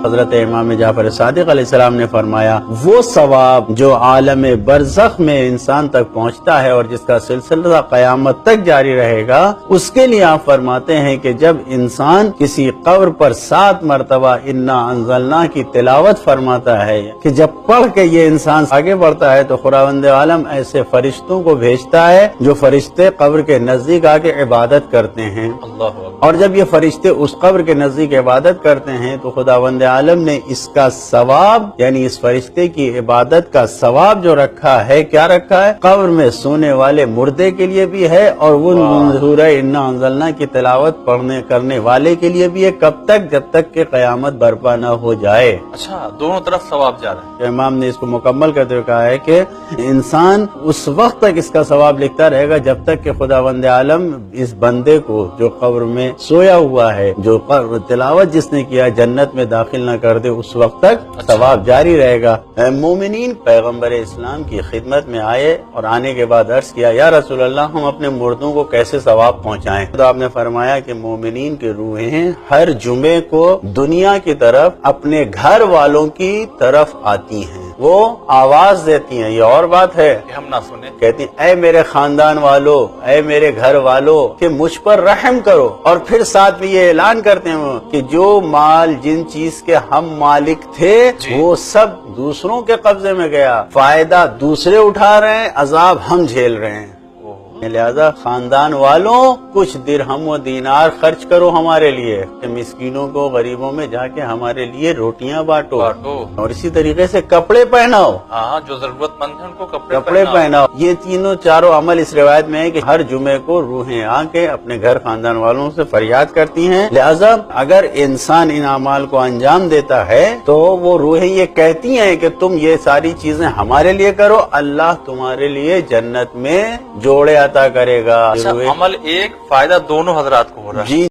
حضرت امام جعفر صادق علیہ السلام نے فرمایا وہ ثواب جو عالم برزخ میں انسان تک پہنچتا ہے اور جس کا سلسلہ قیامت تک جاری رہے گا، اس کے لیے آپ فرماتے ہیں کہ جب انسان کسی قبر پر 7 مرتبہ انا انزلنا کی تلاوت فرماتا ہے کہ جب پڑھ کے یہ انسان آگے بڑھتا ہے تو خداوند عالم ایسے فرشتوں کو بھیجتا ہے جو فرشتے قبر کے نزدیک آ کے عبادت کرتے ہیں۔ اور جب یہ فرشتے اس قبر کے نزدیک عبادت کرتے ہیں تو خداوند عالم نے اس کا ثواب یعنی اس فرشتے کی عبادت کا ثواب جو رکھا ہے، کیا رکھا ہے؟ قبر میں سونے والے مردے کے لیے بھی ہے اور وہ سورہ انا انزلنا کی تلاوت پڑھنے کرنے والے کے لیے بھی ہے، کب تک؟ جب تک کہ قیامت برپا نہ ہو جائے۔ اچھا، دونوں طرف ثواب جا رہا ہے۔ امام نے اس کو مکمل کرتے ہوئے کہا ہے کہ انسان اس وقت تک اس کا ثواب لکھتا رہے گا جب تک کہ خداوند عالم اس بندے کو جو قبر میں سویا ہوا ہے، جو تلاوت جس نے کیا جنت میں داخل نہ کر دے، اس وقت تک ثواب جاری رہے گا۔ مومنین پیغمبر اسلام کی خدمت میں آئے اور آنے کے بعد عرض کیا یا رسول اللہ ہم اپنے مردوں کو کیسے ثواب پہنچائیں؟ تو آپ نے فرمایا کہ مومنین کی روحیں ہر جمعے کو دنیا کی طرف اپنے گھر والوں کی طرف آتی ہیں، وہ آواز دیتی ہیں، یہ اور بات ہے کہ ہم نہ سنیں، کہتی ہیں اے میرے خاندان والو، اے میرے گھر والو کہ مجھ پر رحم کرو، اور پھر ساتھ میں یہ اعلان کرتے ہیں کہ جو مال جن چیز کے ہم مالک تھے وہ سب دوسروں کے قبضے میں گیا، فائدہ دوسرے اٹھا رہے ہیں، عذاب ہم جھیل رہے ہیں، لہذا خاندان والوں کچھ درہم و دینار خرچ کرو ہمارے لیے کہ مسکینوں کو غریبوں میں جا کے ہمارے لیے روٹیاں بانٹو، اور اسی طریقے سے کپڑے پہناؤ، ہاں جو ضرورت مند ہیں ان کو کپڑے پہناؤ۔ یہ تینوں چاروں عمل اس روایت میں ہے کہ ہر جمعے کو روحیں آ کے اپنے گھر خاندان والوں سے فریاد کرتی ہیں، لہذا اگر انسان ان اعمال کو انجام دیتا ہے تو وہ روحیں یہ کہتی ہیں کہ تم یہ ساری چیزیں ہمارے لیے کرو، اللہ تمہارے لیے جنت میں جوڑے عطا کرے گا۔ عمل ایک، فائدہ دونوں حضرات کو ہو رہا ہے۔ جی